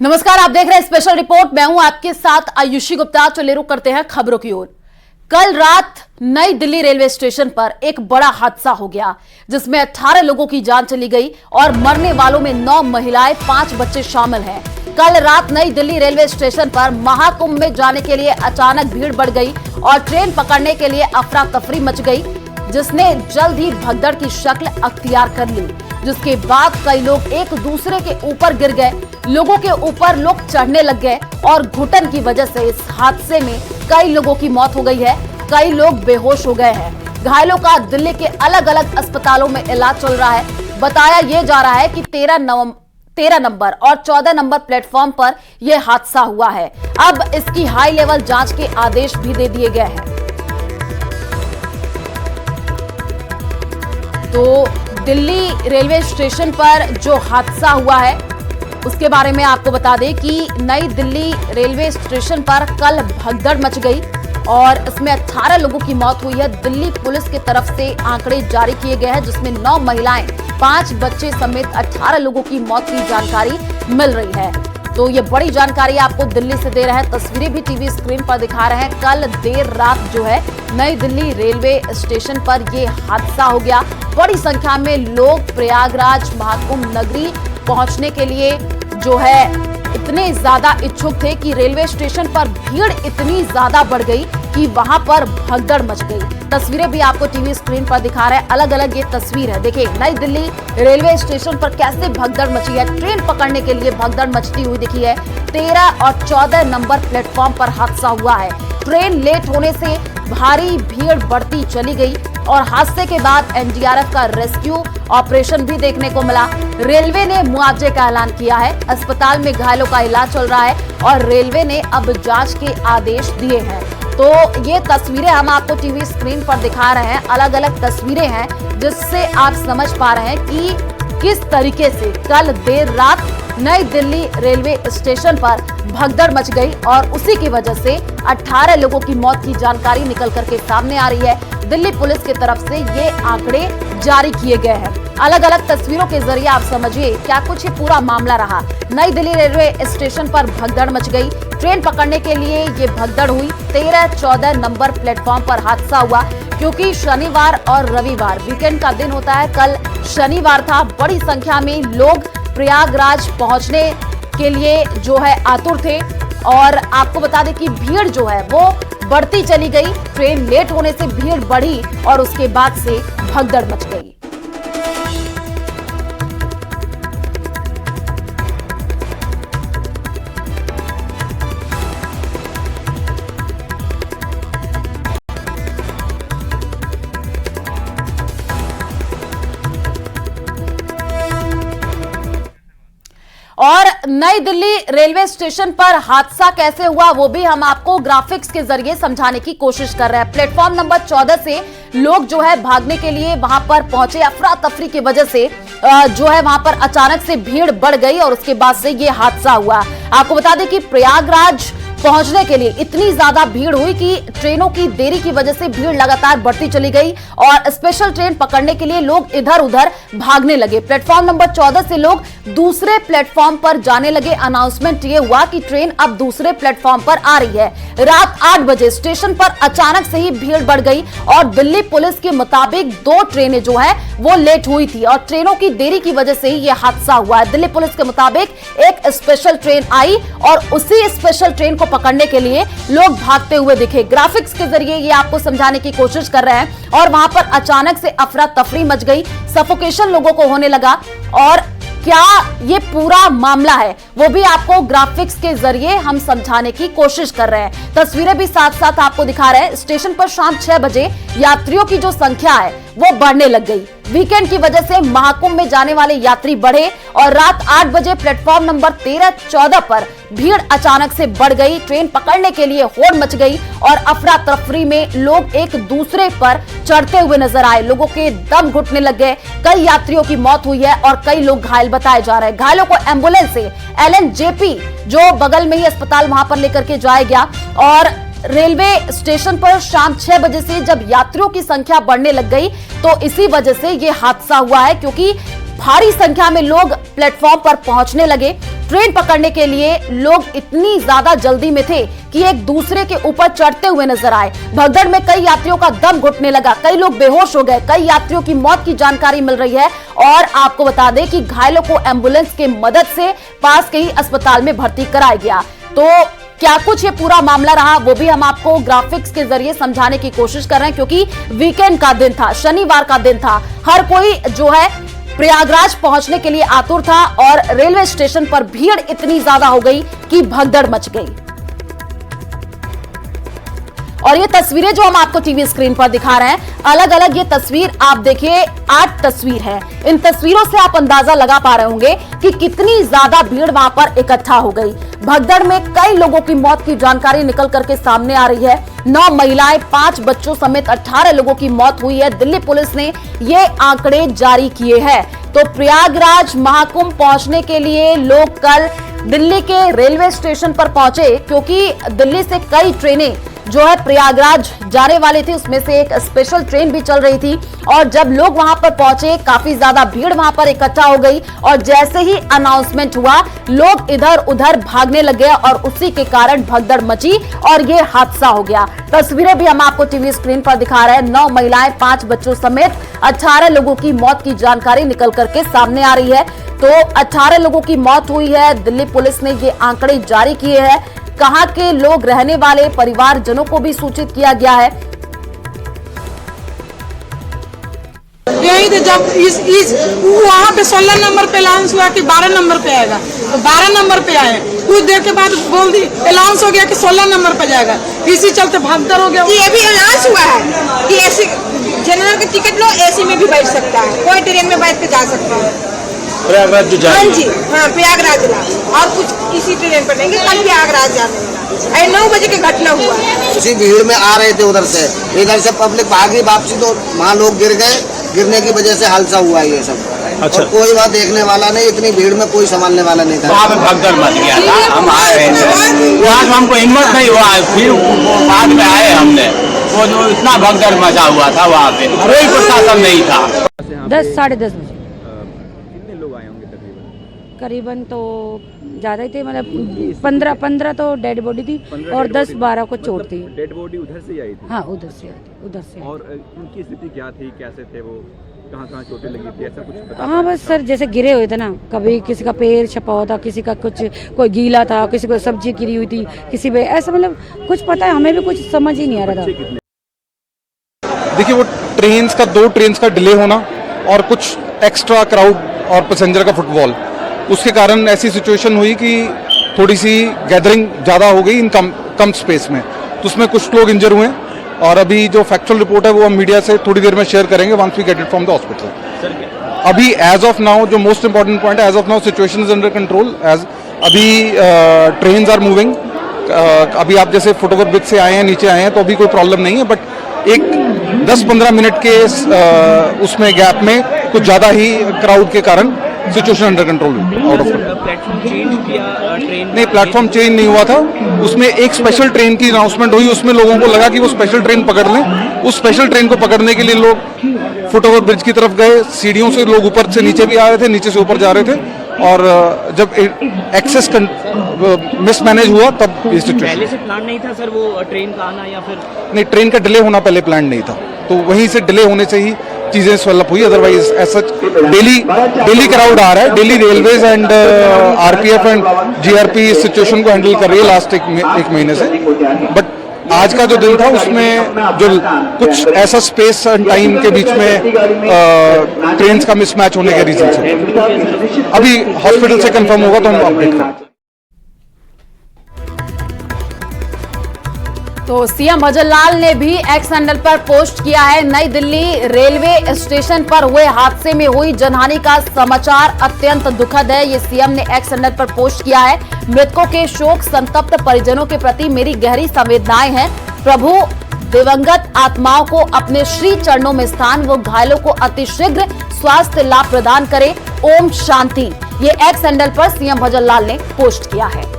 नमस्कार, आप देख रहे हैं स्पेशल रिपोर्ट। मैं हूं आपके साथ आयुषी गुप्ता। चलिए रुक करते हैं खबरों की ओर। कल रात नई दिल्ली रेलवे स्टेशन पर एक बड़ा हादसा हो गया, जिसमें 18 लोगों की जान चली गई और मरने वालों में 9 महिलाएं, 5 बच्चे शामिल हैं। कल रात नई दिल्ली रेलवे स्टेशन पर महाकुंभ में जाने के लिए अचानक भीड़ बढ़ गई और ट्रेन पकड़ने के लिए अफरा तफरी मच गई, जिसने जल्द ही भगदड़ की शक्ल अख्तियार कर ली। जिसके बाद कई लोग एक दूसरे के ऊपर गिर गए, लोगों के ऊपर लोग चढ़ने लग गए और घुटन की वजह से इस हादसे में कई लोगों की मौत हो गई है, कई लोग बेहोश हो गए हैं। घायलों का दिल्ली के अलग अलग अस्पतालों में इलाज चल रहा है। बताया यह जा रहा है कि 13 नंबर और 14 नंबर प्लेटफॉर्म पर यह हादसा हुआ है। अब इसकी हाई लेवल जांच के आदेश भी दे दिए गए हैं। तो दिल्ली रेलवे स्टेशन पर जो हादसा हुआ है उसके बारे में आपको बता दें कि नई दिल्ली रेलवे स्टेशन पर कल भगदड़ मच गई और इसमें 18 लोगों की मौत हुई है। दिल्ली पुलिस की तरफ से आंकड़े जारी किए गए हैं, जिसमें 9 महिलाएं, 5 बच्चे समेत 18 लोगों की मौत की जानकारी मिल रही है। तो ये बड़ी जानकारी आपको दिल्ली से दे रहे हैं। तस्वीरें भी टीवी स्क्रीन पर दिखा रहे हैं। कल देर रात जो है नई दिल्ली रेलवे स्टेशन पर यह हादसा हो गया। बड़ी संख्या में लोग प्रयागराज महाकुंभ नगरी पहुंचने के लिए जो है इतने ज्यादा इच्छुक थे कि रेलवे स्टेशन पर भीड़ इतनी ज्यादा बढ़ गई कि वहां पर भगदड़ मच गई। तस्वीरें भी आपको टीवी स्क्रीन पर दिखा रहे हैं। अलग अलग ये तस्वीर है। देखिए नई दिल्ली रेलवे स्टेशन पर कैसे भगदड़ मची है। ट्रेन पकड़ने के लिए भगदड़ मचती हुई दिखी है। 13 और 14 नंबर प्लेटफॉर्म पर हादसा हुआ है। ट्रेन लेट होने से भारी भीड़ बढ़ती चली गई और हादसे के बाद एनडीआरएफ का रेस्क्यू ऑपरेशन भी देखने को मिला। रेलवे ने मुआवजे का ऐलान किया है। अस्पताल में घायलों का इलाज चल रहा है और रेलवे ने अब जांच के आदेश दिए हैं। तो ये तस्वीरें हम आपको टीवी स्क्रीन पर दिखा रहे हैं। अलग अलग तस्वीरें हैं जिससे आप समझ पा रहे हैं कि किस तरीके से कल देर रात नई दिल्ली रेलवे स्टेशन पर भगदड़ मच गई और उसी की वजह से 18 लोगों की मौत की जानकारी निकल करके सामने आ रही है। दिल्ली पुलिस की तरफ से ये आंकड़े जारी किए गए हैं। अलग अलग तस्वीरों के जरिए आप समझिए क्या कुछ ये पूरा मामला रहा। नई दिल्ली रेलवे स्टेशन पर भगदड़ मच गई। ट्रेन पकड़ने के लिए ये भगदड़ हुई। 13-14 नंबर प्लेटफॉर्म पर हादसा हुआ क्योंकि शनिवार और रविवार वीकेंड का दिन होता है। कल शनिवार था। बड़ी संख्या में लोग प्रयागराज पहुंचने के लिए जो है आतुर थे और आपको बता दें कि भीड़ जो है वो बढ़ती चली गई। ट्रेन लेट होने से भीड़ बढ़ी और उसके बाद से भगदड़ मच गई। और नई दिल्ली रेलवे स्टेशन पर हादसा कैसे हुआ वो भी हम आपको ग्राफिक्स के जरिए समझाने की कोशिश कर रहे हैं। प्लेटफॉर्म नंबर 14 से लोग जो है भागने के लिए वहां पर पहुंचे। अफरा तफरी की वजह से जो है वहां पर अचानक से भीड़ बढ़ गई और उसके बाद से ये हादसा हुआ। आपको बता दें कि प्रयागराज पहुंचने के लिए इतनी ज्यादा भीड़ हुई कि ट्रेनों की देरी की वजह से भीड़ लगातार बढ़ती चली गई और स्पेशल ट्रेन पकड़ने के लिए लोग इधर उधर भागने लगे। प्लेटफॉर्म नंबर 14 से लोग दूसरे प्लेटफॉर्म पर जाने लगे। अनाउंसमेंट ये हुआ कि ट्रेन अब दूसरे प्लेटफॉर्म पर आ रही है। रात 8 बजे स्टेशन पर अचानक से ही भीड़ बढ़ गई और दिल्ली पुलिस के मुताबिक 2 ट्रेनें जो है वो लेट हुई थी और ट्रेनों की देरी की वजह से ही यह हादसा हुआ है। दिल्ली पुलिस के मुताबिक एक स्पेशल ट्रेन आई और उसी स्पेशल ट्रेन को पकड़ने के लिए लोग भागते हुए दिखे। ग्राफिक्स के जरिए ये आपको समझाने की कोशिश कर रहे हैं और वहां पर अचानक से अफरा तफरी मच गई। सफोकेशन लोगों को होने लगा और क्या ये पूरा मामला है वो भी आपको ग्राफिक्स के जरिए हम समझाने की कोशिश कर रहे हैं। तस्वीरें भी साथ साथ आपको दिखा रहे हैं। स्टेशन पर शाम 6 बजे यात्रियों की जो संख्या है वो बढ़ने लग गई। वीकेंड की वजह से महाकुंभ में जाने वाले यात्री बढ़े और रात 8 बजे प्लेटफॉर्म नंबर 13-14 पर भीड़ अचानक से बढ़ गई। ट्रेन पकड़ने के लिए होड़ मच गई और अफरा तफरी में लोग एक दूसरे पर चढ़ते हुए नजर आए। लोगों के दम घुटने लग गए। कई यात्रियों की मौत हुई है और कई लोग घायल बताए जा रहे हैं। घायलों को एम्बुलेंस से LNJP जो बगल में ही अस्पताल वहां पर लेकर के जाया गया और रेलवे स्टेशन पर शाम 6 बजे से जब यात्रियों की संख्या बढ़ने लग गई तो इसी वजह से यह हादसा हुआ है क्योंकि भारी संख्या में लोग प्लेटफॉर्म पर पहुंचने लगे ट्रेन पकड़ने के लिए लोग इतनी ज्यादा जल्दी में थे कि एक दूसरे के ऊपर चढ़ते हुए नजर आए। भगदड़ में कई यात्रियों का दम घुटने लगा, कई लोग बेहोश हो गए, कई यात्रियों की मौत की जानकारी मिल रही है। और आपको बता दें कि घायलों को एम्बुलेंस के मदद से पास के ही अस्पताल में भर्ती कराया गया। तो क्या कुछ ये पूरा मामला रहा, वो भी हम आपको ग्राफिक्स के जरिए समझाने की कोशिश कर रहे हैं, क्योंकि वीकेंड का दिन था, शनिवार का दिन था, हर कोई जो है प्रयागराज पहुंचने के लिए आतुर था और रेलवे स्टेशन पर भीड़ इतनी ज्यादा हो गई कि भगदड़ मच गई। और ये तस्वीरें जो हम आपको टीवी स्क्रीन पर दिखा रहे हैं, अलग अलग ये तस्वीर आप देखिए, 8 तस्वीर है। इन तस्वीरों से आप अंदाजा लगा पा रहे होंगे कि कितनी ज्यादा भीड़ वहां पर इकट्ठा हो गई। भगदड़ में कई लोगों की मौत की जानकारी निकल करके सामने आ रही है। 9 महिलाएं, 5 बच्चों समेत 18 लोगों की मौत हुई है। दिल्ली पुलिस ने ये आंकड़े जारी किए हैं। तो प्रयागराज महाकुंभ पहुंचने के लिए लोग कल दिल्ली के रेलवे स्टेशन पर पहुंचे, क्योंकि दिल्ली से कई ट्रेनें जो है प्रयागराज जाने वाली थी, उसमें से एक स्पेशल ट्रेन भी चल रही थी। और जब लोग वहां पर पहुंचे, काफी ज्यादा भीड़ वहां पर इकट्ठा हो गई और जैसे ही अनाउंसमेंट हुआ, लोग इधर उधर भागने लगे और उसी के कारण भगदड़ मची और ये हादसा हो गया। तस्वीरें भी हम आपको टीवी स्क्रीन पर दिखा रहे हैं। 9 महिलाएं, 5 बच्चों समेत 18 लोगों की मौत की जानकारी निकल करके सामने आ रही है। तो 18 लोगों की मौत हुई है। दिल्ली पुलिस ने ये आंकड़े जारी किए हैं। कहां के लोग रहने वाले परिवारजनों को भी सूचित किया गया है। यही थे जब इस वहाँ पे 16 नंबर पे अनाउंस हुआ कि 12 नंबर पे आएगा, तो 12 नंबर पे आए। कुछ देर के बाद बोल दी अनाउंस हो गया कि 16 नंबर पे जाएगा। इसी चलते भगदड़ हो गया। ये भी अनाउंस हुआ है कि एसी जनरल की टिकट लो, एसी में भी बैठ सकता है, कोई ट्रेन में बैठ के जा सकता है। प्रयागराज जो जाएंगे? हाँ जी, हाँ प्रयागराज ला, और कुछ इसी ट्रेन पर लेंगे, कल प्रयागराज जाने। 9 बजे की घटना हुआ। उसी भीड़ में आ रहे थे उधर से, इधर से पब्लिक भागी वापसी, तो वहाँ लोग गिर गए। गिरने की वजह से हादसा हुआ ये सब। अच्छा। और कोई वहाँ देखने वाला नहीं, इतनी भीड़ में कोई संभालने वाला नहीं था। वहाँ पे भगदड़ मच गया था, हम आ रहे थे, वहाँ से हमको हिम्मत नहीं हुआ, फिर बाद में आए हमने, वो इतना भगदड़ मचा हुआ था, वहाँ पे कोई प्रशासन नहीं था। 10 साढ़े 10 बजे कितने लोग आए होंगे तकरीबन? करीबन तो ज़्यादा ही थे, मतलब 15 तो डेड बॉडी थी और 10-12 को चोट थी। डेड बॉडी उधर से ही आई थी? हाँ उधर से आई थी, उधर से। और उनकी स्थिति क्या थी, कैसे थे वो, कहाँ चोटें लगी थी, ऐसा कुछ बता? हाँ बस सर, जैसे गिरे हुए थे ना, कभी किसी का पैर छपा हुआ था, किसी का कुछ, कोई गीला था, किसी को सब्जी गिरी हुई थी, किसी पे ऐसा, मतलब कुछ पता है, हमें भी कुछ समझ ही नहीं आ रहा था। देखिए, वो ट्रेन्स का 2 ट्रेन्स का डिले होना और कुछ एक्स्ट्रा क्राउड और पैसेंजर का फुटबॉल, उसके कारण ऐसी सिचुएशन हुई कि थोड़ी सी गैदरिंग ज़्यादा हो गई इन कम स्पेस में, तो उसमें कुछ लोग इंजर हुए। और अभी जो फैक्चुअल रिपोर्ट है वो हम मीडिया से थोड़ी देर में शेयर करेंगे once we get it from the hospital. अभी एज ऑफ नाउ जो मोस्ट इंपॉर्टेंट पॉइंट है, as of now situation is under control. अभी ट्रेन्स आर मूविंग। अभी आप जैसे फुटओवर ब्रिज से आए हैं, नीचे आए हैं, तो अभी कोई प्रॉब्लम नहीं है, बट एक 10-15 मिनट के उसमें गैप में कुछ ज़्यादा ही क्राउड के कारण situation under control out of. Platform change किया ट्रेन? नहीं, प्लेटफॉर्म चेंज नहीं हुआ था। उसमें एक स्पेशल ट्रेन की अनाउंसमेंट हुई, उसमें लोगों को लगा कि वो स्पेशल ट्रेन पकड़ लें। उस स्पेशल ट्रेन को पकड़ने के लिए लोग फुटओवर ब्रिज की तरफ गए। सीढ़ियों से लोग ऊपर से नीचे भी आ रहे थे, नीचे से ऊपर जा रहे थे, और जब एक्सेस मिसमैनेज हुआ तब ये सिचुएशन। पहले से प्लान नहीं था सर वो ट्रेन का आना, या फिर? नहीं, ट्रेन का डिले होना पहले प्लान नहीं था, तो वहीं से डिले होने से ही चीजें स्वेलअप हुई। अदरवाइज ऐसा डेली क्राउड आ रहा है। Daily railways and RPF and GRP इस सिचुएशन को हैंडल कर रही है लास्ट एक महीने से। बट आज का जो दिन था उसमें जो कुछ ऐसा स्पेस एंड टाइम के बीच में ट्रेन्स का मिसमैच होने के रीजन से अभी हॉस्पिटल से कंफर्म होगा तो हम अपडेट करेंगे। तो सीएम भजनलाल ने भी एक्स हैंडल पर पोस्ट किया है, नई दिल्ली रेलवे स्टेशन पर हुए हादसे में हुई जनहानि का समाचार अत्यंत दुखद है। ये सीएम ने एक्स हैंडल पर पोस्ट किया है। मृतकों के शोक संतप्त परिजनों के प्रति मेरी गहरी संवेदनाएं हैं। प्रभु दिवंगत आत्माओं को अपने श्री चरणों में स्थान, वो घायलों को अतिशीघ्र स्वास्थ्य लाभ प्रदान करे। ओम शांति। ये एक्स हैंडल पर सीएम भजनलाल ने पोस्ट किया है।